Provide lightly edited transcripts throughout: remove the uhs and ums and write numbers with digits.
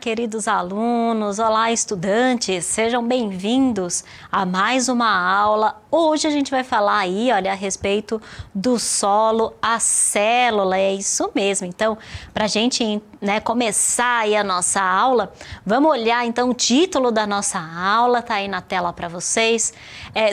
queridos alunos, olá, estudantes, sejam bem-vindos a mais uma aula. Hoje a gente vai falar aí, olha, a respeito do solo, a célula, é isso mesmo. Então, para a gente começar aí a nossa aula, vamos olhar então o título da nossa aula, tá aí na tela para vocês.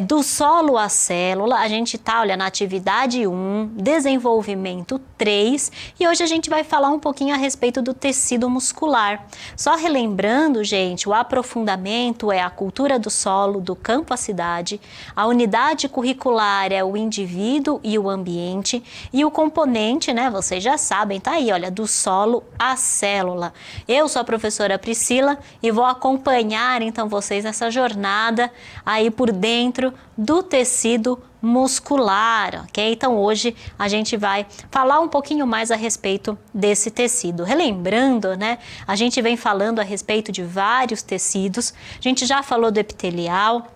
Do solo à célula, a gente tá, olha, na atividade 1, desenvolvimento 3, e hoje a gente vai falar um pouquinho a respeito do tecido muscular. Só relembrando, gente, o aprofundamento é a cultura do solo, do campo à cidade, a unidade curricular é o indivíduo e o ambiente, e o componente, né, vocês já sabem, tá aí, olha, do solo à célula. Eu sou a professora Priscila e vou acompanhar então vocês nessa jornada aí por dentro do tecido muscular, ok? Então hoje a gente vai falar um pouquinho mais a respeito desse tecido. Relembrando, né? A gente vem falando a respeito de vários tecidos. A gente já falou do epitelial,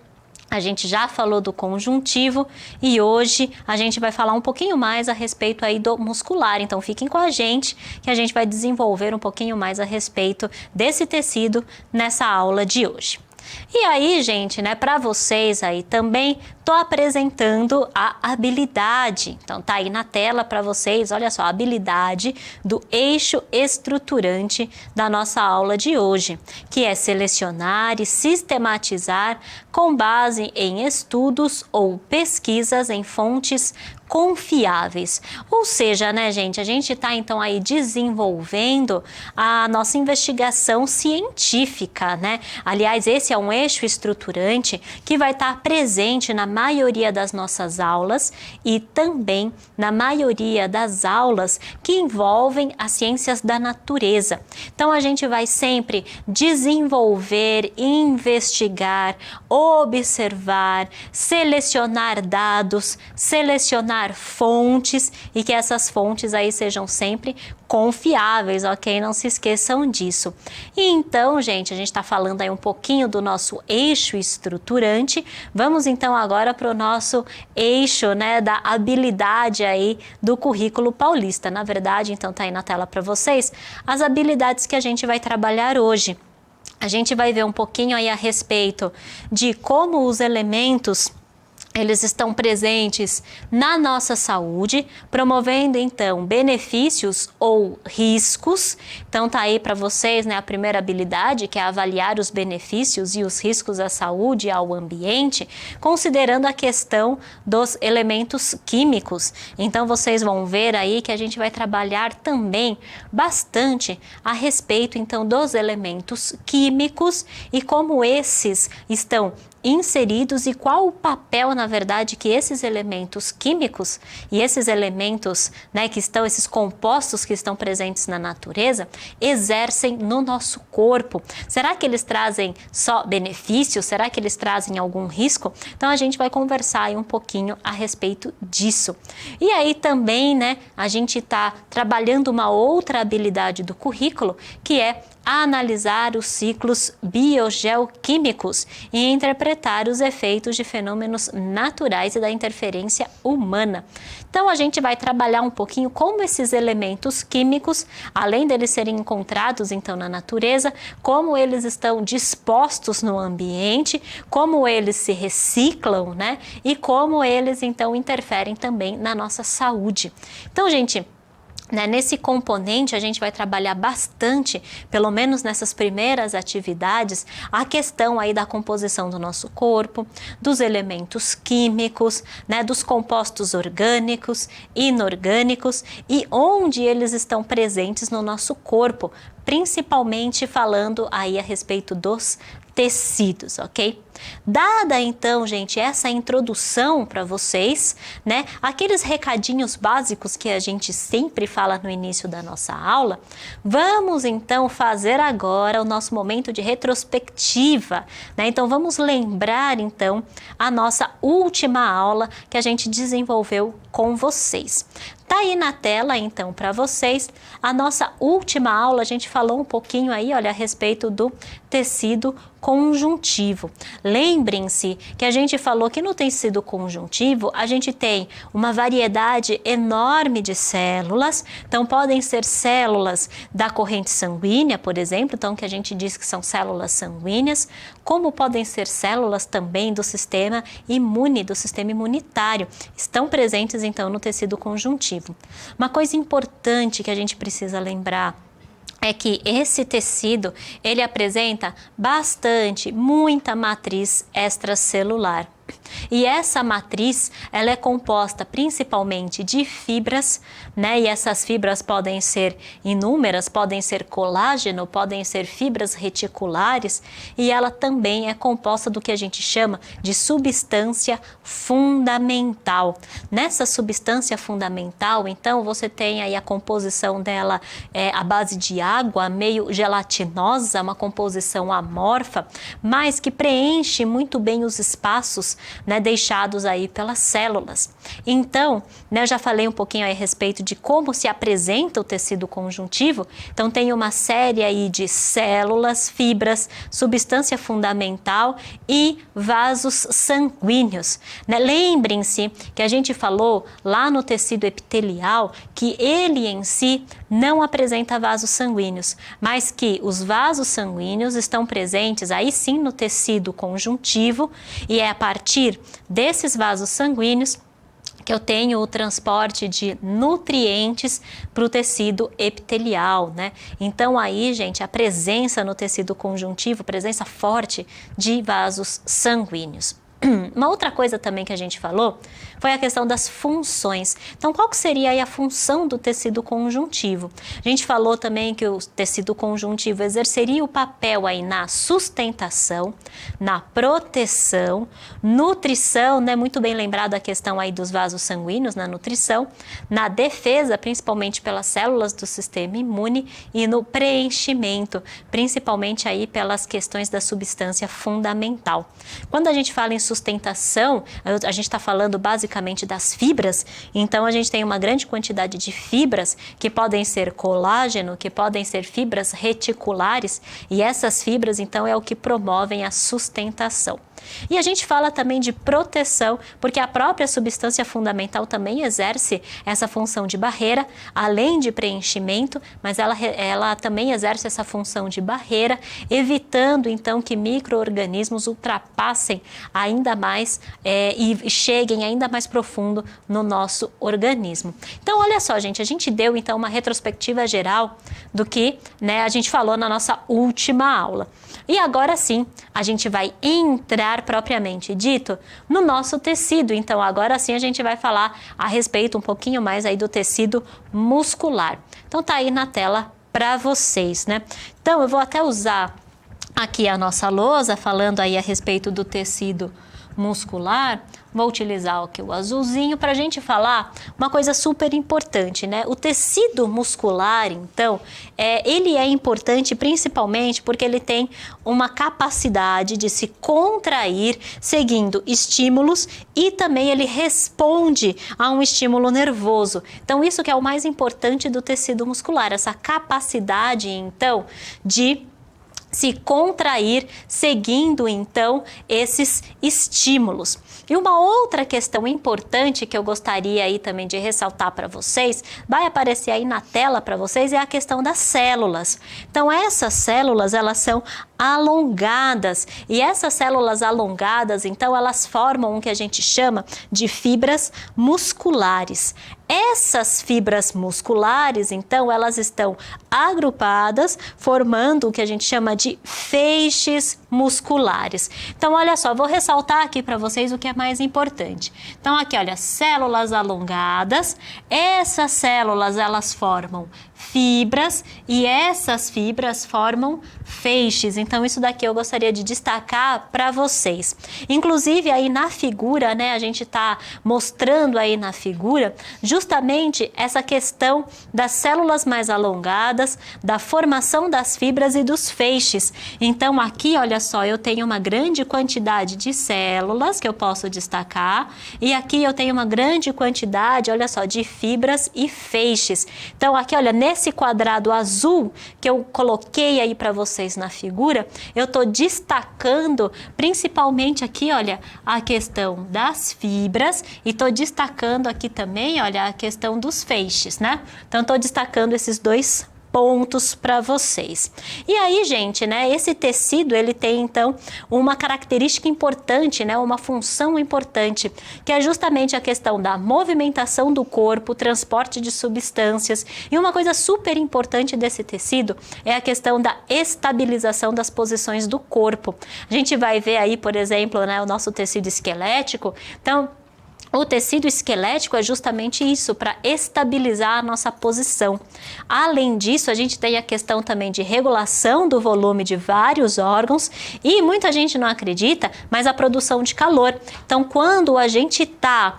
a gente já falou do conjuntivo e hoje a gente vai falar um pouquinho mais a respeito aí do muscular. Então fiquem com a gente que a gente vai desenvolver um pouquinho mais a respeito desse tecido nessa aula de hoje. E aí, gente, né, para vocês aí também tô apresentando a habilidade. Então tá aí na tela para vocês, olha só, a habilidade do eixo estruturante da nossa aula de hoje, que é selecionar e sistematizar com base em estudos ou pesquisas em fontes confiáveis. Ou seja, né, gente, a gente está então aí desenvolvendo a nossa investigação científica, né? Aliás, esse é um eixo estruturante que vai estar presente na maioria das nossas aulas e também na maioria das aulas que envolvem as ciências da natureza. Então, a gente vai sempre desenvolver, investigar, observar, selecionar dados, selecionar fontes e que essas fontes aí sejam sempre confiáveis, ok? Não se esqueçam disso. E então, gente, a gente está falando aí um pouquinho do nosso eixo estruturante. Vamos então agora para o nosso eixo, né, da habilidade aí do currículo paulista. Na verdade, então tá aí na tela para vocês as habilidades que a gente vai trabalhar hoje. A gente vai ver um pouquinho aí a respeito de como os elementos eles estão presentes na nossa saúde, promovendo então benefícios ou riscos. Então tá aí para vocês, né, a primeira habilidade, que é avaliar os benefícios e os riscos à saúde e ao ambiente, considerando a questão dos elementos químicos. Então vocês vão ver aí que a gente vai trabalhar também bastante a respeito então dos elementos químicos e como esses estão inseridos e qual o papel, na verdade, que esses elementos químicos e esses elementos, né, que estão, esses compostos que estão presentes na natureza, exercem no nosso corpo. Será que eles trazem só benefícios? Será que eles trazem algum risco? Então a gente vai conversar aí um pouquinho a respeito disso. E aí também, né, a gente está trabalhando uma outra habilidade do currículo, que é a analisar os ciclos biogeoquímicos e interpretar os efeitos de fenômenos naturais e da interferência humana. Então, a gente vai trabalhar um pouquinho como esses elementos químicos, além deles serem encontrados então na natureza, como eles estão dispostos no ambiente, como eles se reciclam, né? E como eles então interferem também na nossa saúde. Então, gente, nesse componente a gente vai trabalhar bastante, pelo menos nessas primeiras atividades, a questão aí da composição do nosso corpo, dos elementos químicos, né, dos compostos orgânicos, inorgânicos e onde eles estão presentes no nosso corpo, principalmente falando aí a respeito dos tecidos, ok? Dada então, gente, essa introdução para vocês, né, aqueles recadinhos básicos que a gente sempre fala no início da nossa aula, vamos então fazer agora o nosso momento de retrospectiva, né? Então vamos lembrar então a nossa última aula que a gente desenvolveu com vocês. Tá aí na tela então para vocês a nossa última aula. A gente falou um pouquinho aí, olha, a respeito do tecido conjuntivo. Lembrem-se que a gente falou que no tecido conjuntivo a gente tem uma variedade enorme de células, então podem ser células da corrente sanguínea, por exemplo, então que a gente diz que são células sanguíneas, como podem ser células também do sistema imune, do sistema imunitário, estão presentes então no tecido conjuntivo. Uma coisa importante que a gente precisa lembrar é que esse tecido, ele apresenta muita matriz extracelular. E essa matriz, ela é composta principalmente de fibras, né? E essas fibras podem ser inúmeras, podem ser colágeno, podem ser fibras reticulares, e ela também é composta do que a gente chama de substância fundamental. Nessa substância fundamental, então, você tem aí a composição dela à base de água, meio gelatinosa, uma composição amorfa, mas que preenche muito bem os espaços, né, deixados aí pelas células. Então, né, eu já falei um pouquinho aí a respeito de como se apresenta o tecido conjuntivo. Então, tem uma série aí de células, fibras, substância fundamental e vasos sanguíneos, né? Lembrem-se que a gente falou lá no tecido epitelial que ele em si não apresenta vasos sanguíneos, mas que os vasos sanguíneos estão presentes aí sim no tecido conjuntivo, e é a partir desses vasos sanguíneos que eu tenho o transporte de nutrientes para o tecido epitelial, né? Então aí, gente, a presença no tecido conjuntivo, presença forte de vasos sanguíneos. Uma outra coisa também que a gente falou foi a questão das funções. Então, qual que seria aí a função do tecido conjuntivo? A gente falou também que o tecido conjuntivo exerceria o papel aí na sustentação, na proteção, nutrição, né? Muito bem lembrado a questão aí dos vasos sanguíneos na nutrição, na defesa, principalmente pelas células do sistema imune, e no preenchimento, principalmente aí pelas questões da substância fundamental. Quando a gente fala em sustentação, a gente está falando basicamente das fibras, então a gente tem uma grande quantidade de fibras que podem ser colágeno, que podem ser fibras reticulares, e essas fibras então é o que promovem a sustentação. E a gente fala também de proteção, porque a própria substância fundamental também exerce essa função de barreira, além de preenchimento, mas ela também exerce essa função de barreira, evitando então que micro-organismos ultrapassem ainda mais e cheguem ainda mais profundo no nosso organismo. Então, olha só, gente, a gente deu então uma retrospectiva geral do que, né, a gente falou na nossa última aula. E agora sim, a gente vai entrar propriamente dito no nosso tecido. Então, agora sim a gente vai falar a respeito um pouquinho mais aí do tecido muscular. Então, tá aí na tela para vocês, né? Então, eu vou até usar aqui a nossa lousa, falando aí a respeito do tecido muscular. Vou utilizar aqui o azulzinho para a gente falar uma coisa super importante, né? O tecido muscular, então, ele é importante principalmente porque ele tem uma capacidade de se contrair seguindo estímulos, e também ele responde a um estímulo nervoso. Então, isso que é o mais importante do tecido muscular, essa capacidade, então, de se contrair seguindo então esses estímulos. E uma outra questão importante que eu gostaria aí também de ressaltar para vocês, vai aparecer aí na tela para vocês, é a questão das células. Então, essas células, elas são alongadas, e essas células alongadas, então, elas formam o que a gente chama de fibras musculares. Essas fibras musculares, então, elas estão agrupadas, formando o que a gente chama de feixes musculares. Então, olha só, vou ressaltar aqui para vocês o que é mais importante. Então, aqui, olha, células alongadas, essas células, elas formam fibras, e essas fibras formam feixes. Então, isso daqui eu gostaria de destacar para vocês. Inclusive, aí na figura, né, a gente está mostrando aí na figura justamente essa questão das células mais alongadas, da formação das fibras e dos feixes. Então, aqui, olha só, eu tenho uma grande quantidade de células que eu posso destacar, e aqui eu tenho uma grande quantidade, olha só, de fibras e feixes. Então, aqui, olha, nesse quadrado azul que eu coloquei aí para vocês na figura, eu estou destacando principalmente aqui, olha, a questão das fibras e estou destacando aqui também, olha, a questão dos feixes, né? Então, estou destacando esses dois pontos para vocês. E aí, gente, né, esse tecido, ele tem, então, uma característica importante, né, uma função importante, que é justamente a questão da movimentação do corpo, transporte de substâncias, e uma coisa super importante desse tecido é a questão da estabilização das posições do corpo. A gente vai ver aí, por exemplo, né, o nosso tecido esquelético, então, o tecido esquelético é justamente isso, para estabilizar a nossa posição. Além disso, a gente tem a questão também de regulação do volume de vários órgãos e muita gente não acredita, mas a produção de calor. Então, quando a gente está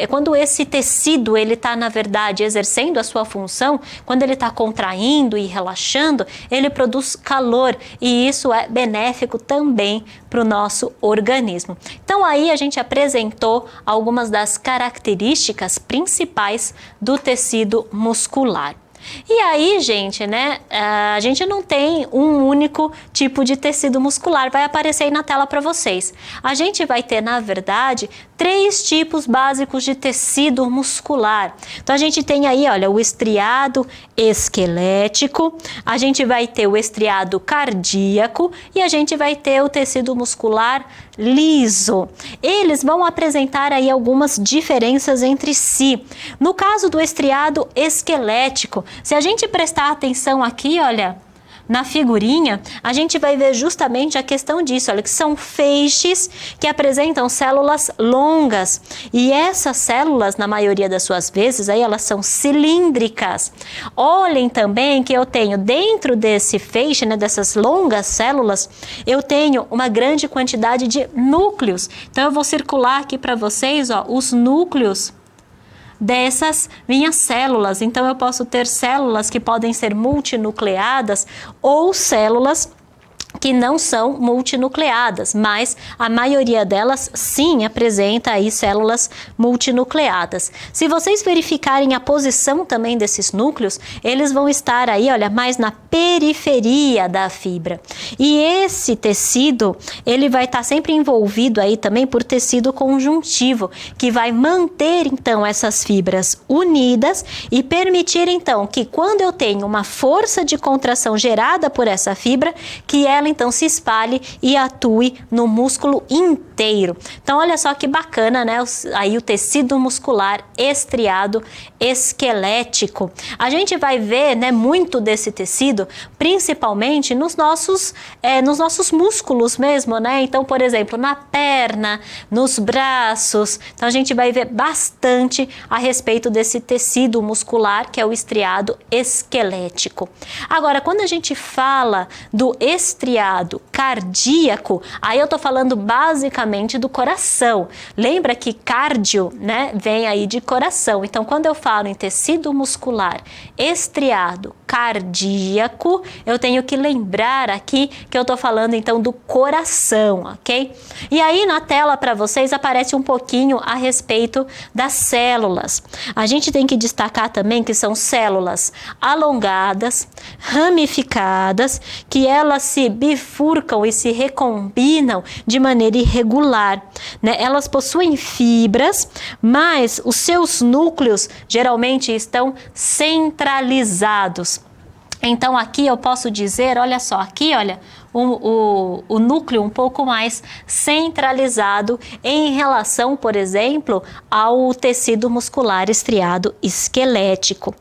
quando esse tecido ele está, na verdade, exercendo a sua função, quando ele está contraindo e relaxando, ele produz calor e isso é benéfico também para o nosso organismo. Então aí a gente apresentou algumas das características principais do tecido muscular. E aí, gente, né, a gente não tem um único tipo de tecido muscular, vai aparecer aí na tela para vocês. A gente vai ter, na verdade, 3 tipos básicos de tecido muscular. Então, a gente tem aí, olha, o estriado esquelético, a gente vai ter o estriado cardíaco e a gente vai ter o tecido muscular liso. Eles vão apresentar aí algumas diferenças entre si. No caso do estriado esquelético, se a gente prestar atenção aqui, olha, na figurinha, a gente vai ver justamente a questão disso, olha, que são feixes que apresentam células longas. E essas células, na maioria das suas vezes, aí elas são cilíndricas. Olhem também que eu tenho dentro desse feixe, né, dessas longas células, eu tenho uma grande quantidade de núcleos. Então, eu vou circular aqui para vocês, ó, os núcleos dessas minhas células. Então, eu posso ter células que podem ser multinucleadas ou células que não são multinucleadas, mas a maioria delas sim apresenta aí células multinucleadas. Se vocês verificarem a posição também desses núcleos, eles vão estar aí, olha, mais na periferia da fibra. E esse tecido, ele vai estar sempre envolvido aí também por tecido conjuntivo, que vai manter então essas fibras unidas e permitir então que quando eu tenho uma força de contração gerada por essa fibra, que ela então se espalhe e atue no músculo inteiro. Então, olha só que bacana, né? Aí o tecido muscular estriado esquelético. A gente vai ver, né, muito desse tecido, principalmente nos nossos músculos mesmo, né? Então, por exemplo, na perna, nos braços. Então, a gente vai ver bastante a respeito desse tecido muscular, que é o estriado esquelético. Agora, quando a gente fala do estriado cardíaco, aí eu tô falando basicamente do coração. Lembra que cardio, né, vem aí de coração. Então, quando eu falo em tecido muscular estriado cardíaco, eu tenho que lembrar aqui que eu tô falando então do coração, ok? E aí na tela para vocês aparece um pouquinho a respeito das células. A gente tem que destacar também que são células alongadas, ramificadas, que elas se bifurcam e se recombinam de maneira irregular, né? Elas possuem fibras, mas os seus núcleos geralmente estão centralizados. Então, aqui eu posso dizer, olha só, aqui, olha, o núcleo um pouco mais centralizado em relação, por exemplo, ao tecido muscular estriado esquelético.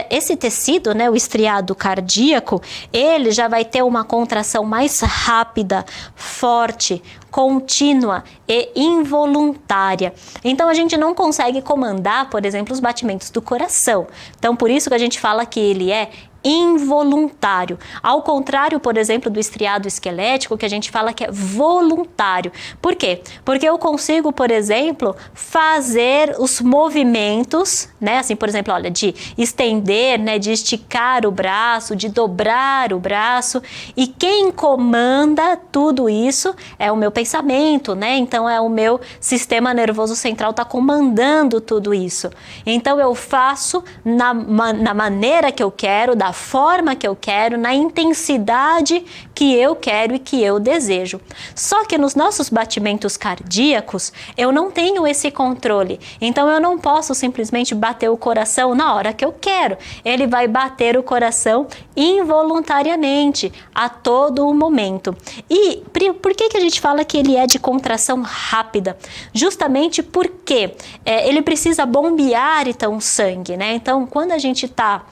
Esse tecido, né, o estriado cardíaco, ele já vai ter uma contração mais rápida, forte, contínua e involuntária. Então, a gente não consegue comandar, por exemplo, os batimentos do coração. Então, por isso que a gente fala que ele é involuntário. Ao contrário, por exemplo, do estriado esquelético, que a gente fala que é voluntário. Por quê? Porque eu consigo, por exemplo, fazer os movimentos, né? Assim, por exemplo, olha, de estender, né? De esticar o braço, de dobrar o braço. E quem comanda tudo isso é o meu pensamento, né? Então é o meu sistema nervoso central está comandando tudo isso. Então eu faço na maneira que eu quero, da forma que eu quero, na intensidade que eu quero e que eu desejo. Só que nos nossos batimentos cardíacos eu não tenho esse controle. Então eu não posso simplesmente bater o coração na hora que eu quero. Ele vai bater o coração involuntariamente a todo o momento. E por que a gente fala que ele é de contração rápida? Justamente porque ele precisa bombear então o sangue, né? Então quando a gente está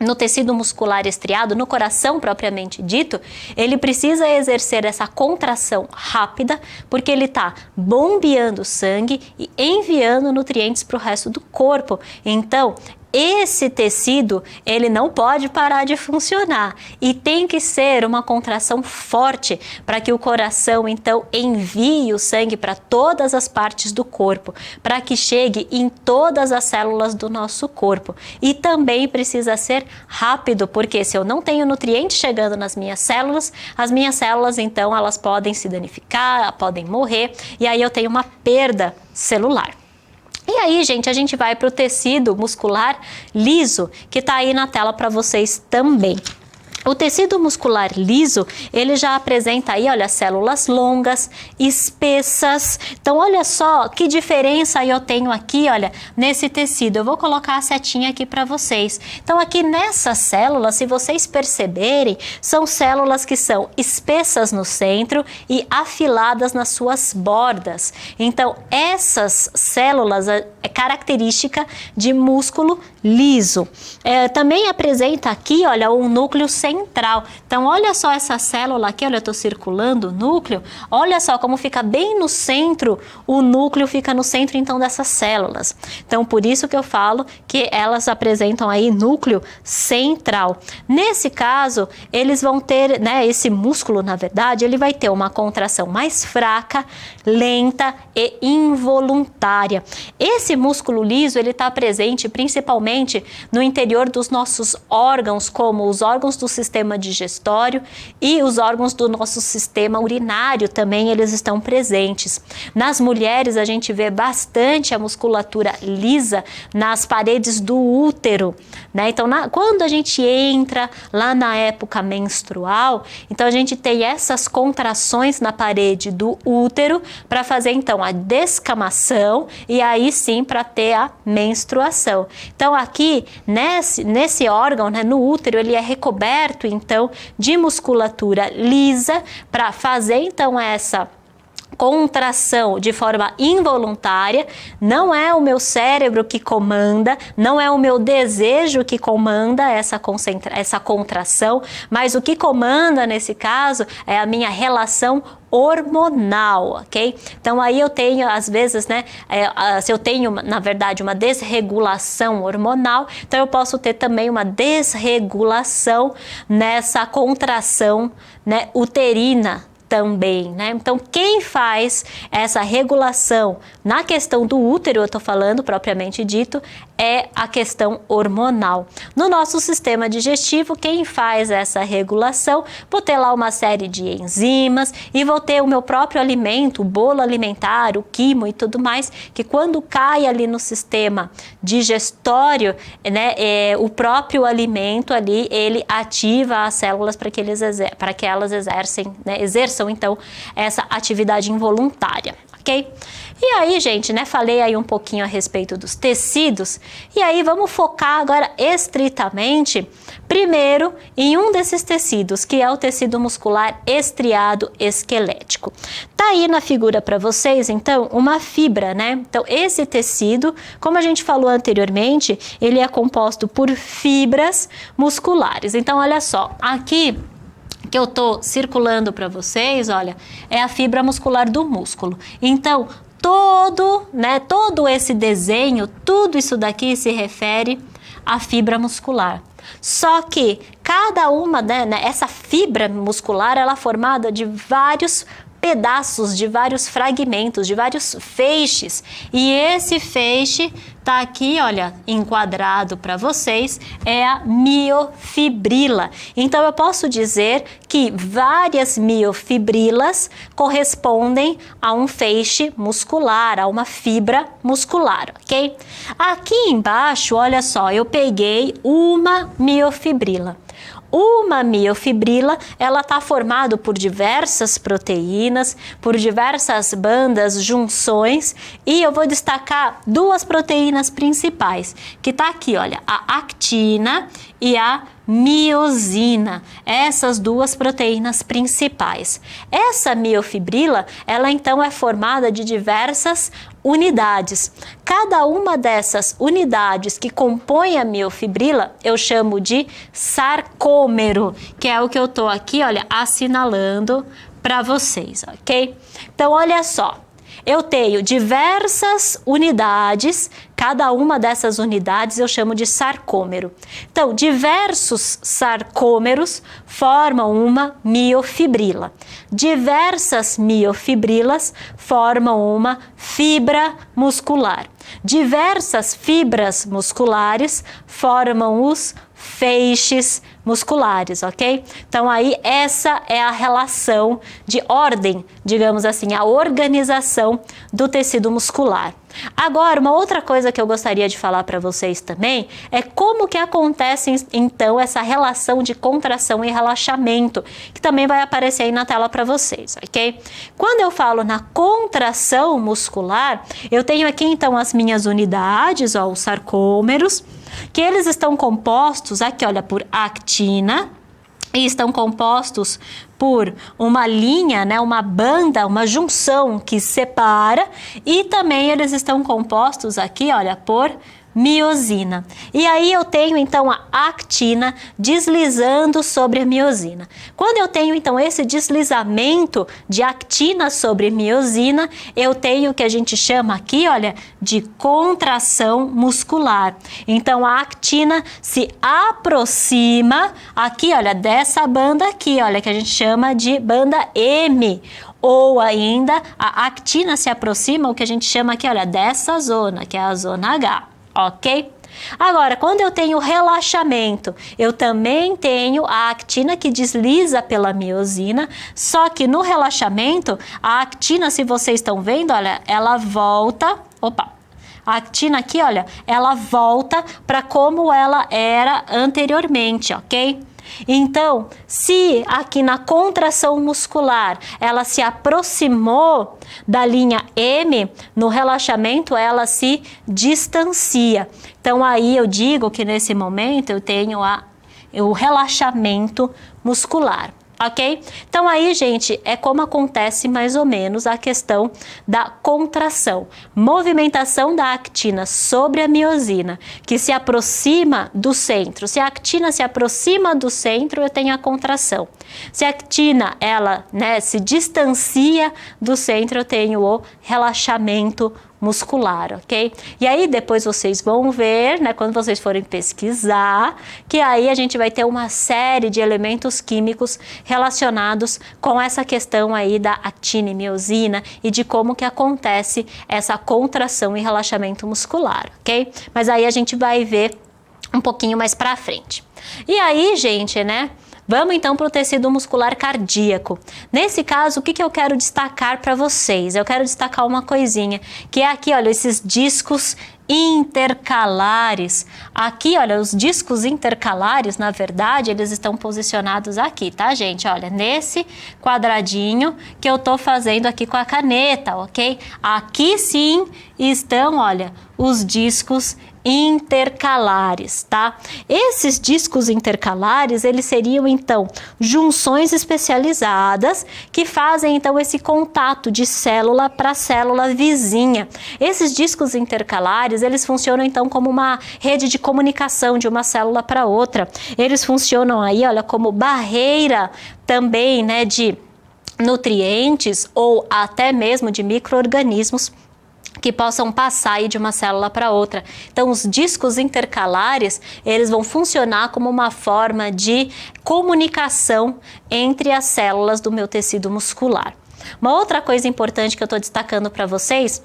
no tecido muscular estriado, no coração propriamente dito, ele precisa exercer essa contração rápida, porque ele está bombeando o sangue e enviando nutrientes para o resto do corpo. Então, esse tecido, ele não pode parar de funcionar e tem que ser uma contração forte para que o coração, então, envie o sangue para todas as partes do corpo, para que chegue em todas as células do nosso corpo. E também precisa ser rápido, porque se eu não tenho nutriente chegando nas minhas células, as minhas células, então, elas podem se danificar, podem morrer, e aí eu tenho uma perda celular. E aí, gente, a gente vai para o tecido muscular liso, que está aí na tela para vocês também. O tecido muscular liso, ele já apresenta aí, olha, células longas, espessas. Então, olha só que diferença eu tenho aqui, olha, nesse tecido. Eu vou colocar a setinha aqui para vocês. Então, aqui nessas células, se vocês perceberem, são células que são espessas no centro e afiladas nas suas bordas. Então, essas células é característica de músculo liso. Também apresenta aqui, olha, um núcleo central. Então, olha só essa célula aqui, olha, eu estou circulando o núcleo, olha só como fica bem no centro, o núcleo fica no centro, então, dessas células. Então, por isso que eu falo que elas apresentam aí núcleo central. Nesse caso, eles vão ter, né, esse músculo, na verdade, ele vai ter uma contração mais fraca, lenta e involuntária. Esse músculo liso, ele está presente principalmente no interior dos nossos órgãos, como os órgãos do sistema digestório e os órgãos do nosso sistema urinário também, eles estão presentes. Nas mulheres, a gente vê bastante a musculatura lisa nas paredes do útero, né? Então, quando a gente entra lá na época menstrual, então a gente tem essas contrações na parede do útero para fazer, então, a descamação e aí sim para ter a menstruação. Então, aqui, nesse órgão, né, no útero, ele é recoberto então de musculatura lisa para fazer então essa contração de forma involuntária. Não é o meu cérebro que comanda, não é o meu desejo que comanda essa contração, mas o que comanda nesse caso é a minha relação hormonal, ok? Então aí eu tenho, às vezes, né, se eu tenho, na verdade, uma desregulação hormonal, então eu posso ter também uma desregulação nessa contração, né, uterina também, né? Então, quem faz essa regulação na questão do útero, eu estou falando propriamente dito, é a questão hormonal. No nosso sistema digestivo, quem faz essa regulação, vou ter lá uma série de enzimas e vou ter o meu próprio alimento, o bolo alimentar, o quimo e tudo mais, que quando cai ali no sistema digestório, né, o próprio alimento ali, ele ativa as células para que elas exerçam então essa atividade involuntária, ok? E aí, gente, né, falei aí um pouquinho a respeito dos tecidos, e aí vamos focar agora estritamente, primeiro, em um desses tecidos, que é o tecido muscular estriado esquelético. Tá aí na figura para vocês, então, uma fibra, né? Então, esse tecido, como a gente falou anteriormente, ele é composto por fibras musculares. Então, olha só, aqui que eu tô circulando para vocês, olha, é a fibra muscular do músculo. Então, todo esse desenho, tudo isso daqui se refere à fibra muscular. Só que cada uma, essa fibra muscular, ela é formada de vários pedaços, de vários fragmentos, de vários feixes. E esse feixe tá aqui, olha, enquadrado para vocês, é a miofibrila. Então eu posso dizer que várias miofibrilas correspondem a um feixe muscular, a uma fibra muscular, ok? Aqui embaixo, olha só, eu peguei uma miofibrila. Uma miofibrila, ela está formada por diversas proteínas, por diversas bandas, junções, e eu vou destacar duas proteínas principais, que está aqui, olha, a actina e a miosina, essas duas proteínas principais. Essa miofibrila, ela então é formada de diversas unidades. Cada uma dessas unidades que compõem a miofibrila, eu chamo de sarcômero, que é o que eu estou aqui, olha, assinalando para vocês, ok? Então, olha só. Eu tenho diversas unidades, cada uma dessas unidades eu chamo de sarcômero. Então, diversos sarcômeros formam uma miofibrila. Diversas miofibrilas formam uma fibra muscular. Diversas fibras musculares formam os feixes musculares, ok? Então aí essa é a relação de ordem, digamos assim, a organização do tecido muscular. Agora, uma outra coisa que eu gostaria de falar para vocês também é como que acontece então essa relação de contração e relaxamento, que também vai aparecer aí na tela para vocês, ok? Quando eu falo na contração muscular, eu tenho aqui então as minhas unidades, ó, os sarcômeros, que eles estão compostos aqui, olha, por actina, e estão compostos por uma linha, né, uma banda, uma junção que separa, e também eles estão compostos aqui, olha, por miosina. E aí eu tenho então a actina deslizando sobre a miosina. Quando eu tenho então esse deslizamento de actina sobre miosina, eu tenho o que a gente chama aqui, olha, de contração muscular. Então a actina se aproxima aqui, olha, dessa banda aqui, olha, que a gente chama de banda M. Ou ainda a actina se aproxima, o que a gente chama aqui, olha, dessa zona, que é a zona H. Ok? Agora, quando eu tenho relaxamento, eu também tenho a actina que desliza pela miosina, só que no relaxamento, a actina, se vocês estão vendo, olha, ela volta, a actina aqui, olha, ela volta para como ela era anteriormente, ok? Então, se aqui na contração muscular ela se aproximou da linha M, no relaxamento ela se distancia. Então, aí eu digo que nesse momento eu tenho o relaxamento muscular. Ok? Então aí, gente, é como acontece mais ou menos a questão da contração. Movimentação da actina sobre a miosina, que se aproxima do centro. Se a actina se aproxima do centro, eu tenho a contração. Se a actina, ela, se distancia do centro, eu tenho o relaxamento muscular, ok? E aí depois vocês vão ver, quando vocês forem pesquisar, que aí a gente vai ter uma série de elementos químicos relacionados com essa questão aí da actina e miosina e de como que acontece essa contração e relaxamento muscular, ok? Mas aí a gente vai ver um pouquinho mais pra frente. E aí, gente, vamos então para o tecido muscular cardíaco. Nesse caso, o que eu quero destacar para vocês? Eu quero destacar uma coisinha, que é aqui, olha, esses discos intercalares. Aqui, olha, os discos intercalares, na verdade, eles estão posicionados aqui, tá, gente? Olha, nesse quadradinho que eu tô fazendo aqui com a caneta, ok? Aqui sim estão, olha, os discos intercalares, tá? Esses discos intercalares, eles seriam então junções especializadas que fazem então esse contato de célula para célula vizinha. Esses discos intercalares, eles funcionam então como uma rede de comunicação de uma célula para outra. Eles funcionam aí, olha, como barreira também, de nutrientes ou até mesmo de micro-organismos que possam passar aí de uma célula para outra. Então, os discos intercalares, eles vão funcionar como uma forma de comunicação entre as células do meu tecido muscular. Uma outra coisa importante que eu estou destacando para vocês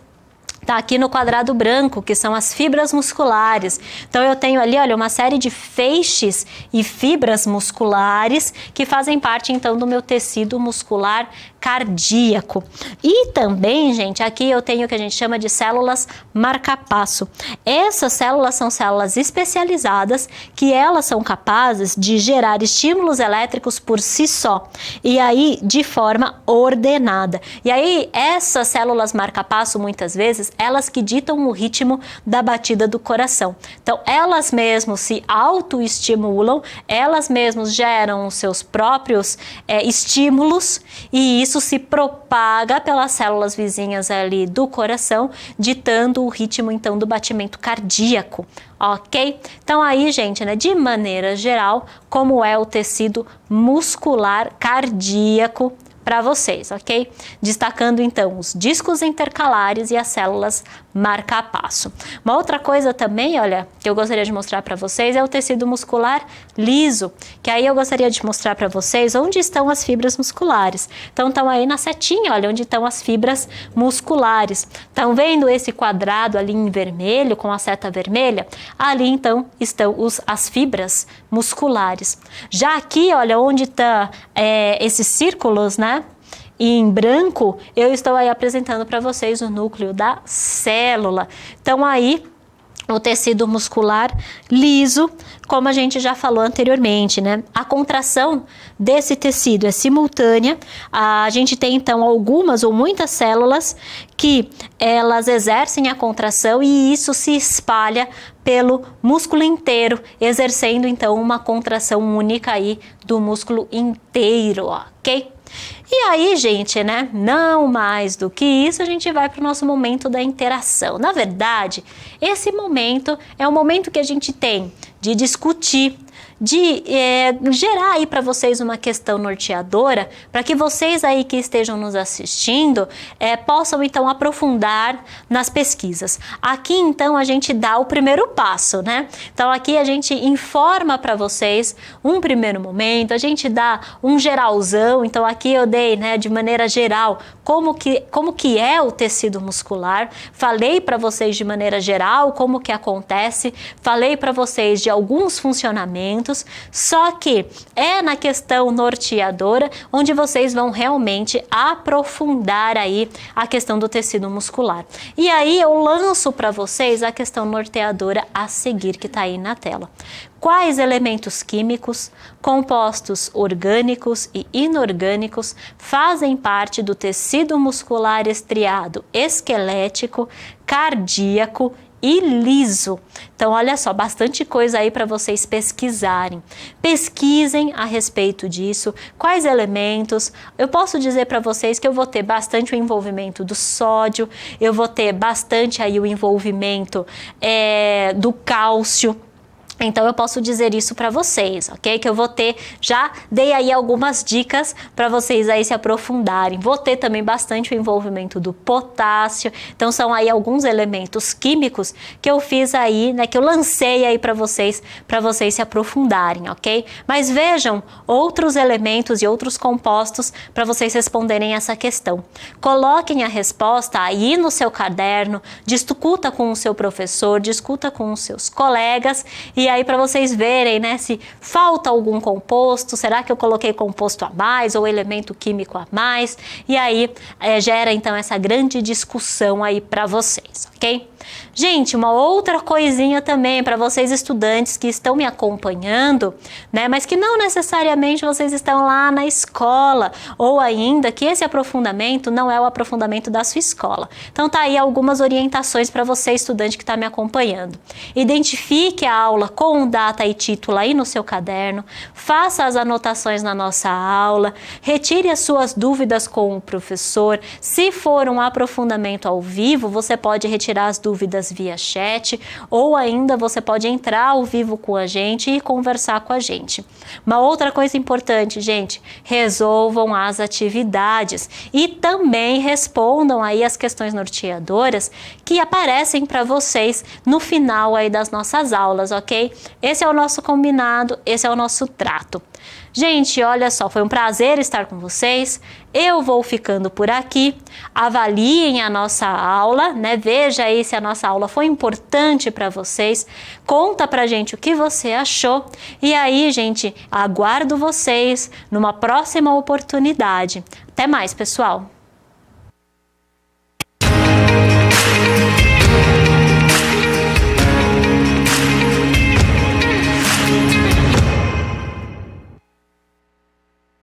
tá aqui no quadrado branco, que são as fibras musculares. Então eu tenho ali, olha, uma série de feixes e fibras musculares que fazem parte então do meu tecido muscular cardíaco. E também, gente, aqui eu tenho o que a gente chama de células marca-passo. Essas células são células especializadas que elas são capazes de gerar estímulos elétricos por si só e aí de forma ordenada. E aí essas células marca-passo, muitas vezes, elas que ditam o ritmo da batida do coração. Então, elas mesmas se autoestimulam, elas mesmas geram os seus próprios estímulos e isso se propaga pelas células vizinhas ali do coração, ditando o ritmo então do batimento cardíaco, ok? Então aí, gente, né, de maneira geral, como é o tecido muscular cardíaco para vocês, ok? Destacando então os discos intercalares e as células marca-passo. Uma outra coisa também, olha, que eu gostaria de mostrar para vocês é o tecido muscular liso, que aí eu gostaria de mostrar para vocês onde estão as fibras musculares. Então estão aí na setinha, olha, onde estão as fibras musculares. Estão vendo esse quadrado ali em vermelho, com a seta vermelha? Ali então estão as fibras musculares. Já aqui, olha, onde estão esses círculos, né? E em branco, eu estou aí apresentando para vocês o núcleo da célula. Então aí, o tecido muscular liso, como a gente já falou anteriormente, né? A contração desse tecido é simultânea. A gente tem então algumas ou muitas células que elas exercem a contração e isso se espalha pelo músculo inteiro, exercendo então uma contração única aí do músculo inteiro, ok? E aí, gente, né, não mais do que isso, a gente vai para o nosso momento da interação. Na verdade, esse momento é o momento que a gente tem de discutir, de gerar aí para vocês uma questão norteadora, para que vocês aí que estejam nos assistindo possam então aprofundar nas pesquisas. Aqui então a gente dá o primeiro passo, né? Então aqui a gente informa para vocês um primeiro momento, a gente dá um geralzão, então aqui eu dei, né, de maneira geral como que é o tecido muscular, falei para vocês de maneira geral como que acontece, falei para vocês de alguns funcionamentos, só que é na questão norteadora onde vocês vão realmente aprofundar aí a questão do tecido muscular. E aí eu lanço para vocês a questão norteadora a seguir, que está aí na tela. Quais elementos químicos, compostos orgânicos e inorgânicos fazem parte do tecido muscular estriado esquelético, cardíaco e liso? Então, olha só, bastante coisa aí para vocês pesquisarem. Pesquisem a respeito disso, quais elementos. Eu posso dizer para vocês que eu vou ter bastante o envolvimento do sódio, eu vou ter bastante aí o envolvimento do cálcio. Então eu posso dizer isso para vocês, ok? Que eu vou ter, já dei aí algumas dicas para vocês aí se aprofundarem. Vou ter também bastante o envolvimento do potássio. Então são aí alguns elementos químicos que eu fiz aí, né? Que eu lancei aí para vocês se aprofundarem, ok? Mas vejam outros elementos e outros compostos para vocês responderem essa questão. Coloquem a resposta aí no seu caderno, discuta com o seu professor, discuta com os seus colegas e aí para vocês verem, né, se falta algum composto, será que eu coloquei composto a mais ou elemento químico a mais? E aí gera então essa grande discussão aí para vocês, ok? Gente, uma outra coisinha também para vocês estudantes que estão me acompanhando, né, mas que não necessariamente vocês estão lá na escola, ou ainda que esse aprofundamento não é o aprofundamento da sua escola. Então tá aí algumas orientações para você, estudante que está me acompanhando. Identifique a aula com data e título aí no seu caderno, faça as anotações na nossa aula, retire as suas dúvidas com o professor. Se for um aprofundamento ao vivo, você pode retirar as dúvidas via chat, ou ainda você pode entrar ao vivo com a gente e conversar com a gente. Uma outra coisa importante, gente, resolvam as atividades e também respondam aí as questões norteadoras que aparecem para vocês no final aí das nossas aulas, ok? Esse é o nosso combinado, esse é o nosso trato. Gente, olha só, foi um prazer estar com vocês. Eu vou ficando por aqui. Avaliem a nossa aula, né? Veja aí se a nossa aula foi importante para vocês. Conta pra gente o que você achou. E aí, gente, aguardo vocês numa próxima oportunidade. Até mais, pessoal!